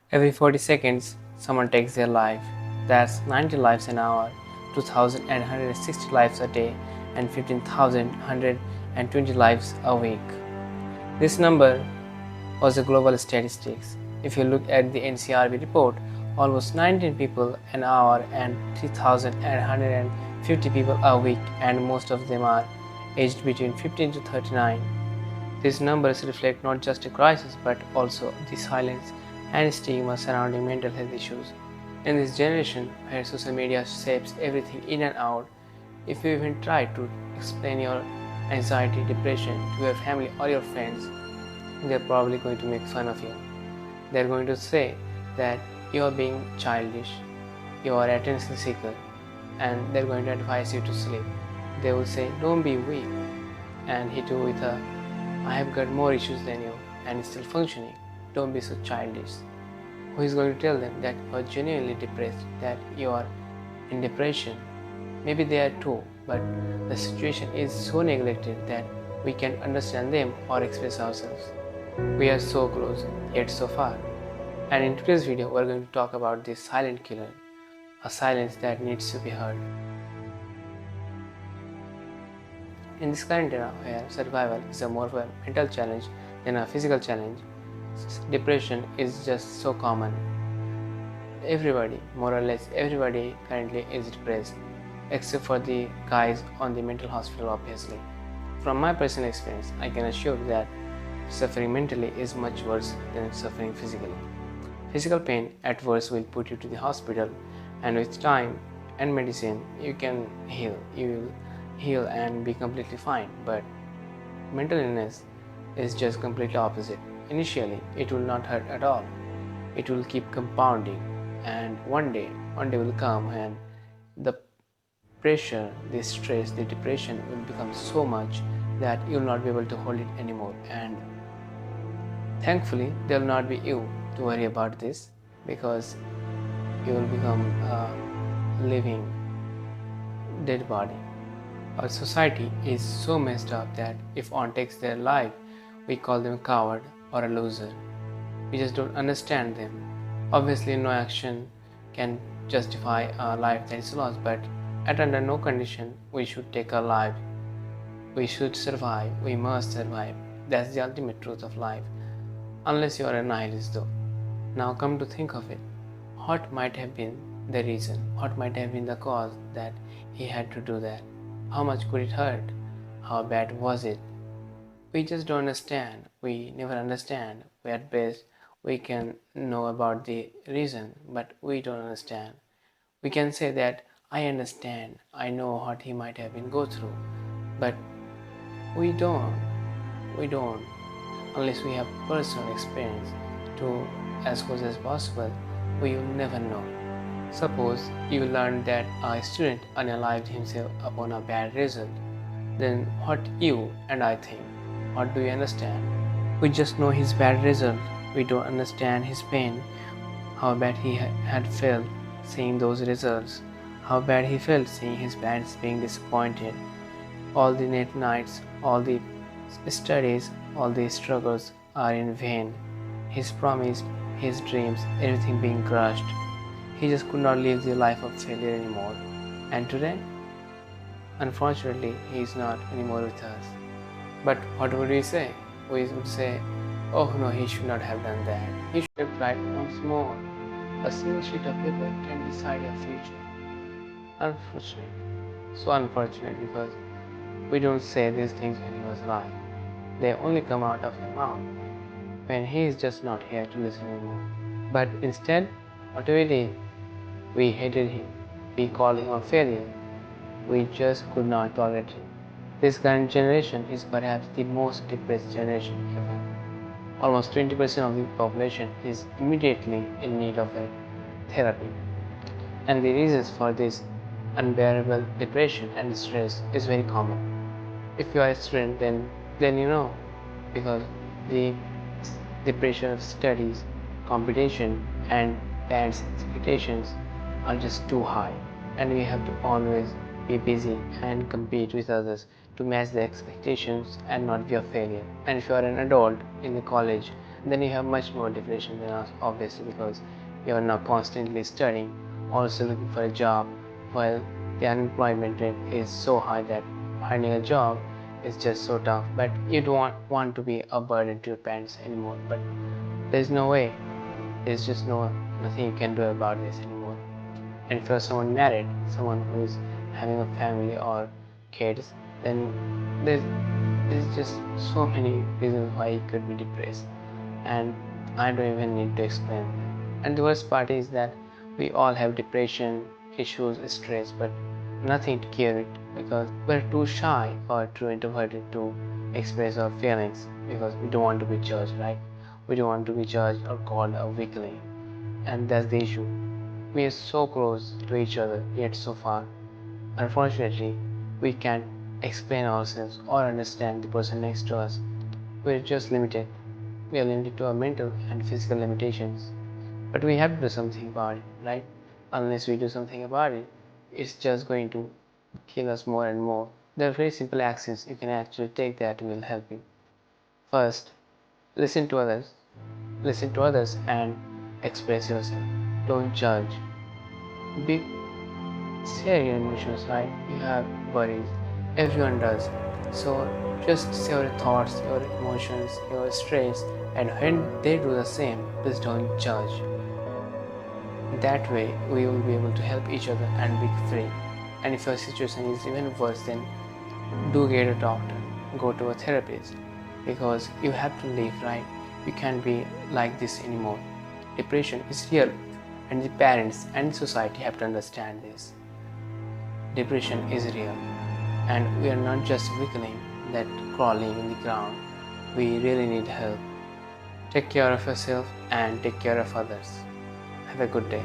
Every 40 seconds, someone takes their life. That's 90 lives an hour, 2,160 lives a day, and 15,120 lives a week. This number was a global statistics. If you look at the NCRB report, almost 19 people an hour and 3,150 people a week, and most of them are aged between 15 to 39. These numbers reflect not just a crisis but also the silence and stigma surrounding mental health issues. In this generation where social media shapes everything in and out, if you even try to explain your anxiety, depression to your family or your friends, they're probably going to make fun of you. They're going to say that you are being childish, you are attention seeker, and they're going to advise you to sleep. They will say, don't be weak, and hit you with a, I have got more issues than you and still functioning. Don't be so childish. Who is going to tell them that you are genuinely depressed, that you are in depression? Maybe they are too, but the situation is so neglected that we can't understand them or express ourselves. We are so close, yet so far. And in today's video, we're going to talk about this silent killer, a silence that needs to be heard. In this current era where survival is a more of a mental challenge than a physical challenge, depression is just so common. Everybody, more or less everybody currently is depressed, except for the guys on the mental hospital obviously. From my personal experience, I can assure you that suffering mentally is much worse than suffering physically. Physical pain at worst will put you to the hospital, and with time and medicine you can heal. You will heal and be completely fine, but mental illness is just completely opposite. Initially it will not hurt at all. It will keep compounding, and one day will come and the pressure, the stress, the depression will become so much that you will not be able to hold it anymore. And thankfully there will not be you to worry about this, because you will become a living dead body. Our society is so messed up that if one takes their life, we call them a coward or a loser. We just don't understand them. Obviously, no action can justify a life that is lost, but under no condition we should take a life. We should survive. We must survive. That's the ultimate truth of life. Unless you are a nihilist, though. Now, come to think of it, what might have been the reason? What might have been the cause that he had to do that? How much could it hurt? How bad was it? We just don't understand. We never understand. We at best we can know about the reason, but we don't understand. We can say that I understand, I know what he might have been go through, but we don't. Unless we have personal experience to as close as possible, we will never know. Suppose you learned that a student unalived himself upon a bad result, then what you and I think? What do you understand? We just know his bad result. We don't understand his pain, how bad he had felt seeing those results, how bad he felt seeing his parents being disappointed, all the late nights, all the studies, all the struggles are in vain, his promise, his dreams, everything being crushed. He just could not live the life of failure anymore. And today, unfortunately, he is not anymore with us. But what would we say? We would say, oh no, he should not have done that. He should have tried once more. A single sheet of paper can decide your future. Unfortunate. So unfortunate, because we don't say these things when he was alive. They only come out of your mouth when he is just not here to listen anymore. But instead, what do we did? We hated him. We called him a failure. We just could not tolerate him. This current generation is perhaps the most depressed generation ever. Almost 20% of the population is immediately in need of a therapy. And the reasons for this unbearable depression and stress is very common. If you are a student, then you know, because the pressure of studies, competition, and parents' expectations are just too high, and we have to always be busy and compete with others to match the expectations and not be a failure. And if you are an adult in the college then you have much more depression than us, obviously, because you are now constantly studying, also looking for a job, while the unemployment rate is so high that finding a job is just so tough. But you don't want to be a burden to your parents anymore. But there's no way. There's just nothing you can do about this anymore. And if you're someone married, someone who's having a family or kids, then there's just so many reasons why you could be depressed, and I don't even need to explain them. And the worst part is that we all have depression, issues, stress, but nothing to cure it because we're too shy or too introverted to express our feelings because we don't want to be judged, right? We don't want to be judged or called a weakling, and that's the issue. We are so close to each other yet so far. Unfortunately, we can't explain ourselves or understand the person next to us. We're just limited. We are limited to our mental and physical limitations. But we have to do something about it, right? Unless we do something about it, it's just going to kill us more and more. There are very simple actions you can actually take that will help you. First, listen to others. Listen to others and express yourself. Don't judge. Be Share your emotions, right? You have worries. Everyone does. So just share your thoughts, your emotions, your stress, and when they do the same, please don't judge. That way, we will be able to help each other and be free. And if your situation is even worse, then do get a doctor, go to a therapist, because you have to live, right? You can't be like this anymore. Depression is real, and the parents and society have to understand this. Depression is real, and we are not just weakling that crawling in the ground. We really need help. Take care of yourself and take care of others. Have a good day.